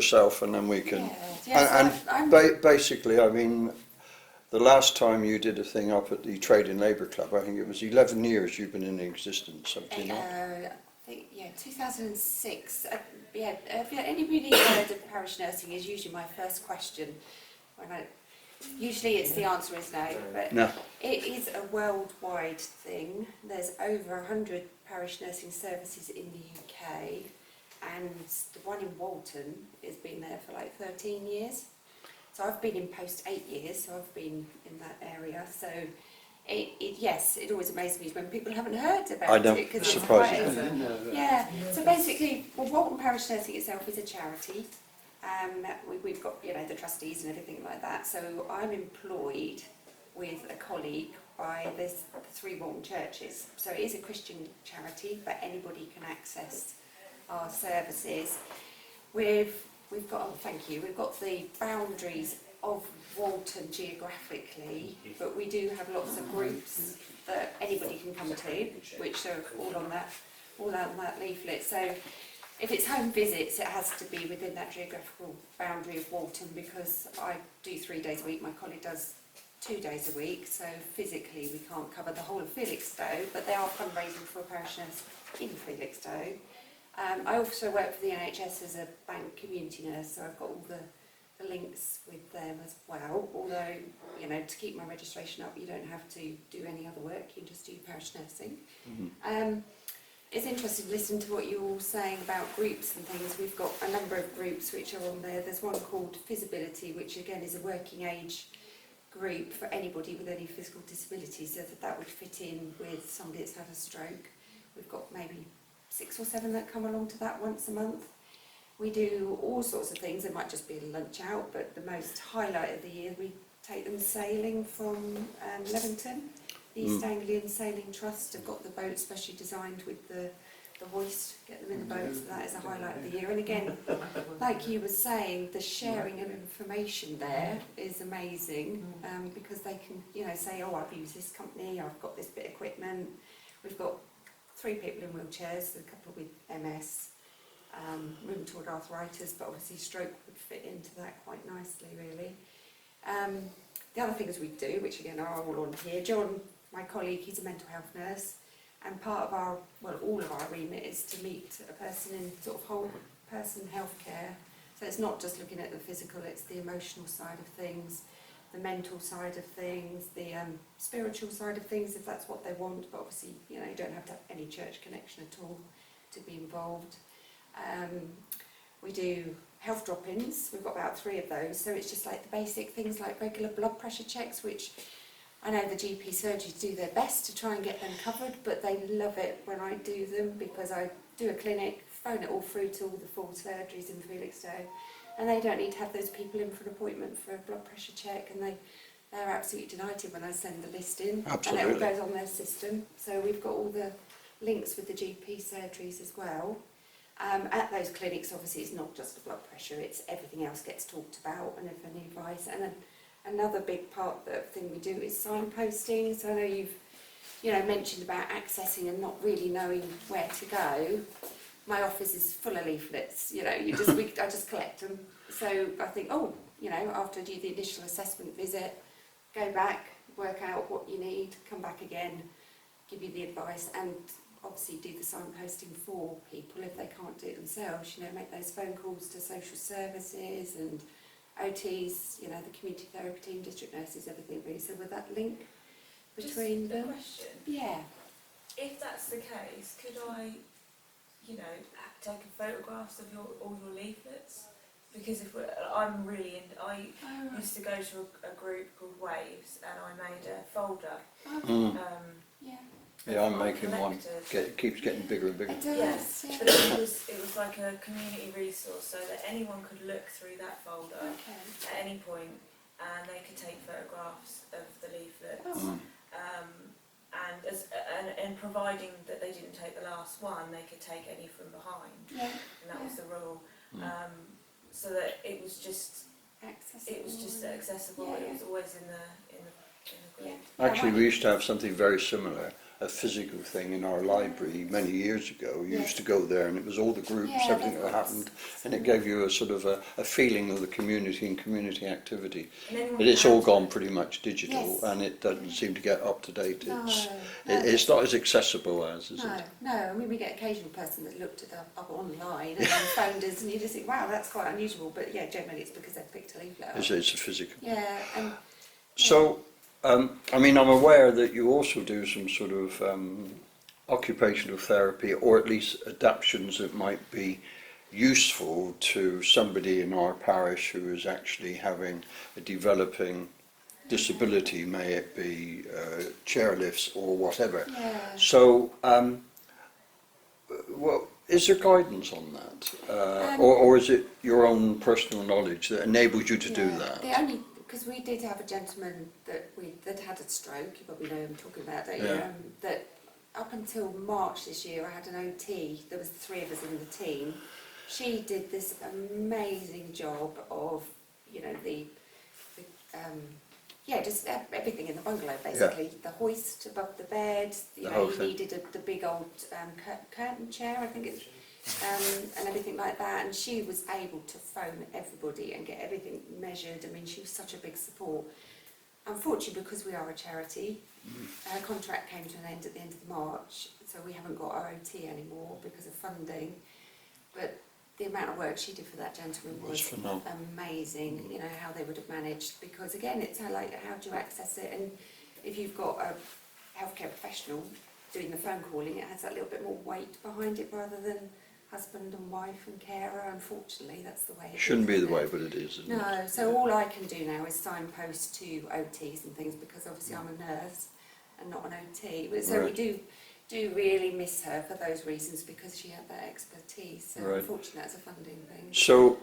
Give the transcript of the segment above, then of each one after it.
yourself, and then we can. Basically, I mean, the last time you did a thing up at the Trade and Labour Club, I think it was 11 years you've been in existence, have you not? I think, 2006. Have anybody heard of parish nursing is usually my first question. Usually it's the answer is no, but No. it is a worldwide thing. There's over 100 parish nursing services in the UK, and the one in Walton has been there for like 13 years. So I've been in post 8 years, so I've been in that area. So it always amazes me when people haven't heard about it. Because it's quite so basically, Walton Parish Nursing itself is a charity. We've got the trustees and everything like that. So I'm employed with a colleague by the 3 Walton churches. So it is a Christian charity, but anybody can access our services. We've got the boundaries of Walton geographically, but we do have lots of groups that anybody can come to, which are all on that leaflet. So if it's home visits, it has to be within that geographical boundary of Walton, because I do 3 days a week, my colleague does 2 days a week, so physically we can't cover the whole of Felixstowe, but they are fundraising for a parish nurse in Felixstowe. I also work for the NHS as a bank community nurse, so I've got all the links with them as well, although, to keep my registration up, you don't have to do any other work, you can just do parish nursing. Mm-hmm. It's interesting to listen to what you're all saying about groups and things. We've got a number of groups which are on there. There's one called Feasibility, which again is a working age group for anybody with any physical disability, so that would fit in with somebody that's had a stroke. We've got maybe 6 or 7 that come along to that once a month. We do all sorts of things. It might just be a lunch out, but the most highlight of the year, we take them sailing from Leventon. The East Anglian Sailing Trust have got the boat specially designed with the hoist, get them in the boat, so that is a highlight of the year. And again, like you were saying, the sharing of information there is amazing, because they can, say, oh, I've used this company, I've got this bit of equipment. We've got 3 people in wheelchairs, a couple with MS, rheumatoid arthritis, but obviously stroke would fit into that quite nicely, really. The other things we do, which again are all on here, John, my colleague, he's a mental health nurse, and part of all of our remit is to meet a person in sort of whole person healthcare. So it's not just looking at the physical, it's the emotional side of things, the mental side of things, the spiritual side of things, if that's what they want, but obviously, you don't have to have any church connection at all to be involved. We do health drop-ins, we've got about 3 of those, so it's just like the basic things like regular blood pressure checks, which I know the GP surgeries do their best to try and get them covered, but they love it when I do them, because I do a clinic, phone it all through to all the 4 surgeries in Felixstowe, and they don't need to have those people in for an appointment for a blood pressure check, and they're absolutely delighted when I send the list in. Absolutely. And it all goes on their system. So we've got all the links with the GP surgeries as well. At those clinics, obviously, it's not just the blood pressure, it's everything else gets talked about, and if any advice. And then another big part of the thing we do is signposting. So I know you've mentioned about accessing and not really knowing where to go. My office is full of leaflets, I just collect them. So I think, after I do the initial assessment visit, go back, work out what you need, come back again, give you the advice, and obviously do the signposting for people if they can't do it themselves, make those phone calls to social services and OTs, the community therapy team, district nurses, everything really. So with that link between them. Just a question. Yeah. If that's the case, could I, take photographs of all your leaflets? Because I'm really I used to go to a group called Waves, and I made a folder. Yeah, I'm making one. It keeps getting bigger and bigger. It does, yes, yeah. But it was like a community resource, so that anyone could look through that folder at any point, and they could take photographs of the leaflets. Oh. And providing that they didn't take the last one, they could take any from behind. Yeah. And that was the rule. So that it was just accessible. It was just accessible. Yeah. It was always in the group. Actually, we used to have something very similar. a physical thing in our library many years ago. You Yes. used to go there and it was all the groups, Yeah, everything they've that got happened, and it gave you a sort of a feeling of the community and community activity. And anyone But it's can all add- gone pretty much digital, Yes. and it doesn't seem to get up to date. No, It's not as accessible as, is no, it? no. I mean, we get occasional person that looked it up online and then phoned us, and you just think, wow, that's quite unusual. But yeah, generally it's because they've picked a leaflet up. It's a physical. Yeah, and So, I mean, I'm aware that you also do some sort of occupational therapy, or at least adaptations that might be useful to somebody in our parish who is actually having a developing disability, may it be chairlifts or whatever. yeah. So, well, is there guidance on that, Um, or is it your own personal knowledge that enables you to do Yeah, that? The only, because we did have a gentleman that had a stroke, you probably know who I'm talking about, don't you? Yeah. That up until March this year, I had an OT. There was 3 of us in the team. She did this amazing job of, you know, just everything in the bungalow basically. The hoist above the bed, you The know, whole you thing. needed the big old curtain chair, I think it's, and everything like that. And she was able to phone everybody and get everything measured. I mean, she was such a big support. Unfortunately, because we are a charity, her contract came to an end at the end of March, so we haven't got our OT anymore because of funding. But the amount of work she did for that gentleman was phenomenal. amazing. You know how they would have managed, because again, it's how do you access it, and if you've got a healthcare professional doing the phone calling, it has that little bit more weight behind it rather than husband and wife and carer. Unfortunately, that's the way it Shouldn't be is, the isn't way, it? but it is, isn't it? No, so all I can do now is signpost to OTs and things, because obviously I'm a nurse and not an OT. But so we Right. do really miss her for those reasons, because she had that expertise. So Right. unfortunately, that's a funding thing. So,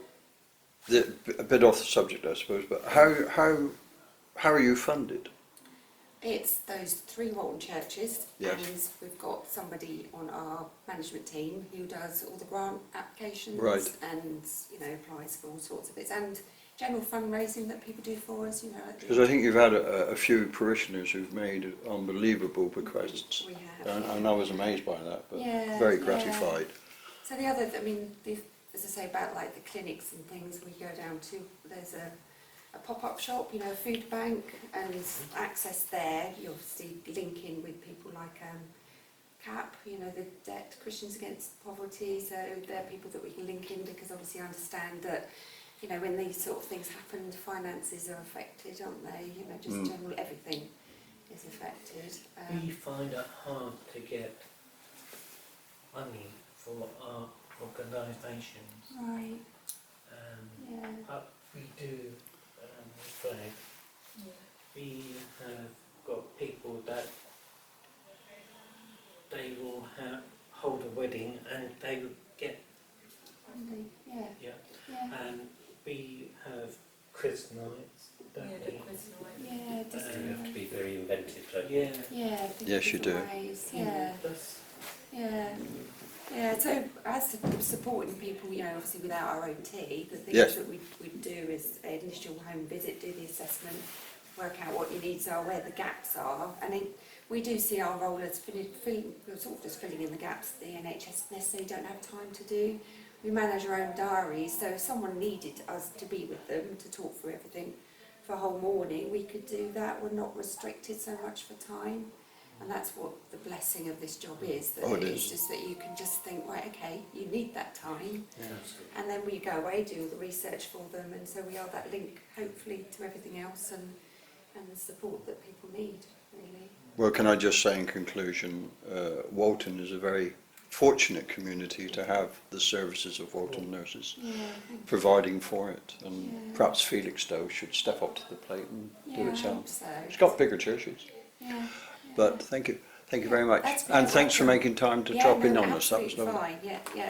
a bit off the subject, I suppose, but how are you funded? It's those 3 Walton churches, Yes. and we've got somebody on our management team who does all the grant applications Right. and, you know, applies for all sorts of bits, and general fundraising that people do for us, you know. Like Because I think you've had a few parishioners who've made unbelievable bequests, we have. and I was amazed by that, but Yeah, very yeah. gratified. So the other, I mean, as I say about like the clinics and things, we go down to, there's a pop-up shop, you know, a food bank, and access there. You obviously link in with people like CAP, you know, the Debt Christians Against Poverty. So they're people that we can link in, because obviously I understand that, you know, when these sort of things happen, finances are affected, aren't they? You know, just general everything is affected. We find it hard to get money for our organisations, Right. Yeah. but we do Fred, Yeah. we have got people that they will hold a wedding and they will get, Yeah. yeah, Yeah. and we have quiz nights, don't Yeah, we? the quiz night. Yeah. Just You You have to be very inventive, don't you? Yeah. yeah. think Yes, you different do. Ways. Yeah. That's, Yeah. Yeah, so as to supporting people, you know, obviously without our OT, the things Yes. that we do is an initial home visit, do the assessment, work out what your needs are, where the gaps are, and then we do see our role as filling in the gaps that the NHS necessarily don't have time to do. We manage our own diaries, so if someone needed us to be with them to talk through everything for a whole morning, we could do that. We're not restricted so much for time. And that's what the blessing of this job is, that Oh, it it's is. just that you can just think, right, okay, you need that time, yeah. and then we go away, do the research for them, and so we are that link, hopefully, to everything else, and the support that people need, really. Well, can I just say in conclusion, Walton is a very fortunate community to have the services of Walton nurses Yeah, thank providing for it, and Yeah. perhaps Felixstowe should step up to the plate and you. do Yeah, its I own. hope so. It's got bigger churches, Yeah. but thank you very much, That's and been thanks for welcome. making time to Yeah, drop in no, on us. That was absolutely lovely. fine, yeah, yeah.